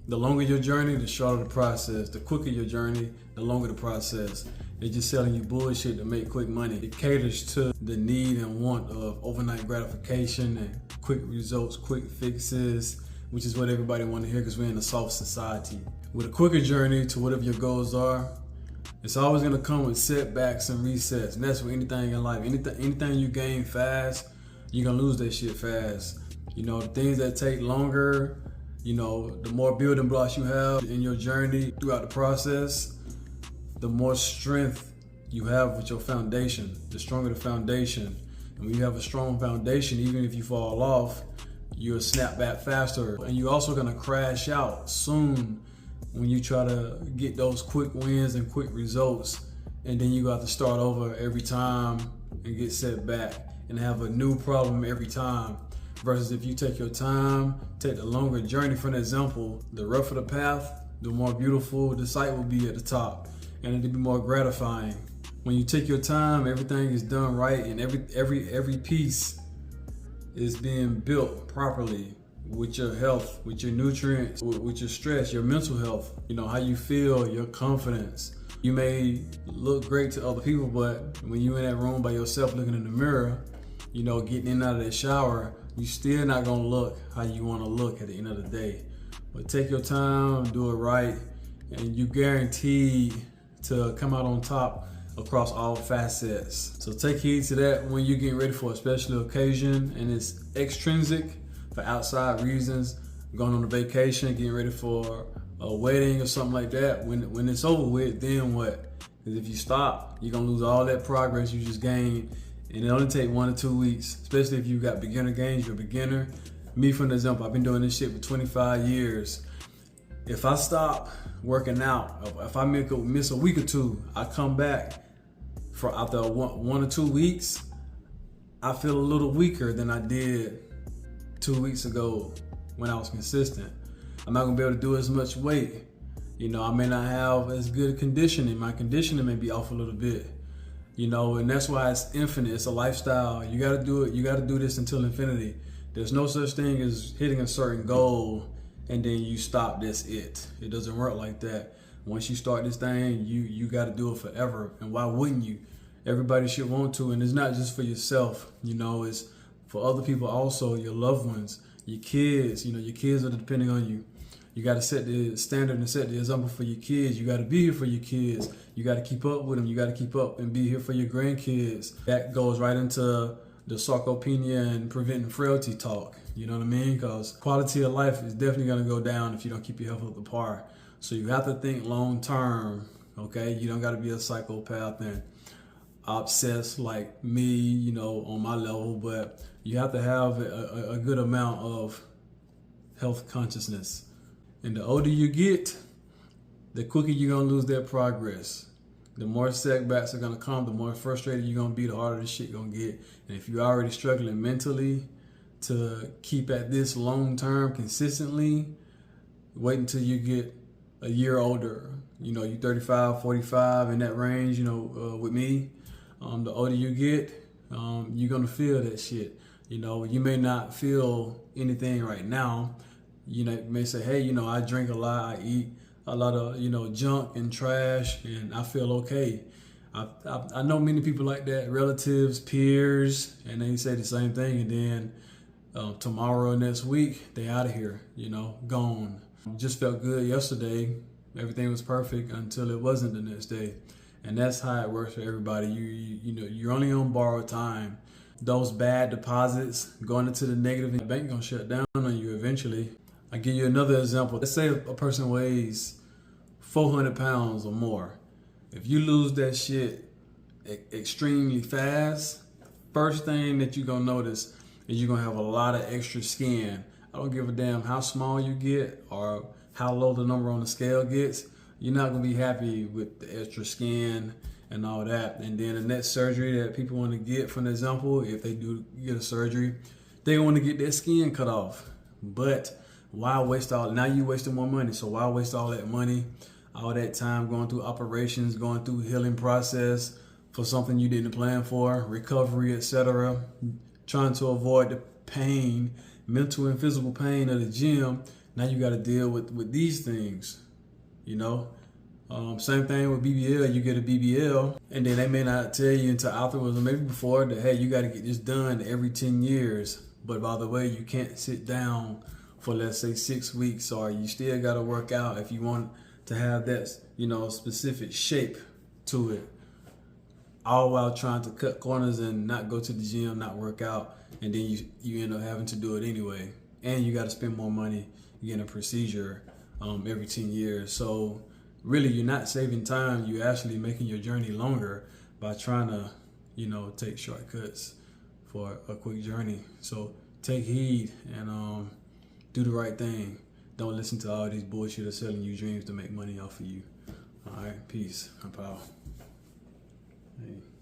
The longer your journey, the shorter the process. The quicker your journey, the longer the process. They're just selling you bullshit to make quick money. It caters to the need and want of overnight gratification and quick results, quick fixes, which is what everybody wants to hear because we're in a soft society. With a quicker journey to whatever your goals are, it's always gonna come with setbacks and resets. And that's with anything in life. Anything you gain fast, you're gonna lose that shit fast. You know, the things that take longer, you know, the more building blocks you have in your journey throughout the process, the more strength you have with your foundation, the stronger the foundation. And when you have a strong foundation, even if you fall off, you'll snap back faster. And you're also gonna crash out soon when you try to get those quick wins and quick results. And then you got to start over every time and get set back and have a new problem every time. Versus if you take your time, take the longer journey. For an example, the rougher the path, the more beautiful the sight will be at the top, and it'll be more gratifying. When you take your time, everything is done right, and every piece is being built properly with your health, with your nutrients, with your stress, your mental health. You know, how you feel, your confidence. You may look great to other people, but when you're in that room by yourself looking in the mirror, you know, getting in and out of that shower, you still not gonna look how you wanna look at the end of the day. But take your time, do it right, and you guaranteed to come out on top across all facets. So take heed to that when you're getting ready for a special occasion and it's extrinsic for outside reasons, going on a vacation, getting ready for a wedding or something like that. When it's over with, then what? Because if you stop, you're gonna lose all that progress you just gained. And it only take 1 or 2 weeks, especially if you got beginner gains, you're a beginner. Me, for an example, I've been doing this shit for 25 years. If I stop working out, if I miss a week or two, I come back for after 1 or 2 weeks, I feel a little weaker than I did 2 weeks ago when I was consistent. I'm not gonna be able to do as much weight. You know, I may not have as good conditioning. My conditioning may be off a little bit. You know, and that's why it's infinite. It's a lifestyle. You gotta do it. You gotta do this until infinity. There's no such thing as hitting a certain goal and then you stop, that's it. It doesn't work like that. Once you start this thing, you gotta do it forever. And why wouldn't you? Everybody should want to, and it's not just for yourself, you know, it's for other people also, your loved ones, your kids. You know, your kids are depending on you. You got to set the standard and set the example for your kids. You got to be here for your kids. You got to keep up with them. You got to keep up and be here for your grandkids. That goes right into the sarcopenia and preventing frailty talk. You know what I mean? Because quality of life is definitely going to go down if you don't keep your health up to par. So you have to think long term, okay? You don't got to be a psychopath and obsessed like me, you know, on my level, but you have to have a good amount of health consciousness. And the older you get, the quicker you're gonna lose that progress. The more setbacks are gonna come, the more frustrated you're gonna be, the harder this shit gonna get. And if you're already struggling mentally to keep at this long term consistently, wait until you get a year older. You know, you 35, 45, in that range, you know, with me. The older you get, you're gonna feel that shit. You know, you may not feel anything right now. You know, you may say, hey, you know, I drink a lot, I eat a lot of, you know, junk and trash, and I feel okay. I know many people like that, relatives, peers, and they say the same thing, and then tomorrow or next week, they out of here, you know, gone. Just felt good yesterday. Everything was perfect until it wasn't the next day. And that's how it works for everybody. You know, you're only on borrowed time. Those bad deposits going into the negative, the bank gonna shut down on you eventually. I'll give you another example. Let's say a person weighs 400 pounds or more. If you lose that shit extremely fast, first thing that you're gonna notice is you're gonna have a lot of extra skin. I don't give a damn how small you get or how low the number on the scale gets. You're not gonna be happy with the extra skin and all that. And then the next surgery that people want to get, for an example, if they do get a surgery, they want to get their skin cut off. But why waste all, now you wasting more money, so why waste all that money, all that time going through operations, going through healing process for something you didn't plan for, recovery, etc., trying to avoid the pain, mental and physical pain of the gym, Now you got to deal with these things, you know. Same thing with BBL. You get a BBL, and then they may not tell you until afterwards, or maybe before, that hey, you got to get this done every 10 years. But by the way, you can't sit down for, let's say, 6 weeks, or you still got to work out if you want to have that, you know, specific shape to it. All while trying to cut corners and not go to the gym, not work out, and then you end up having to do it anyway. And you got to spend more money getting a procedure every 10 years. So really, you're not saving time. You're actually making your journey longer by trying to, you know, take shortcuts for a quick journey. So take heed and do the right thing. Don't listen to all these bullshitters selling you dreams to make money off of you. All right, peace. I'm out. Hey.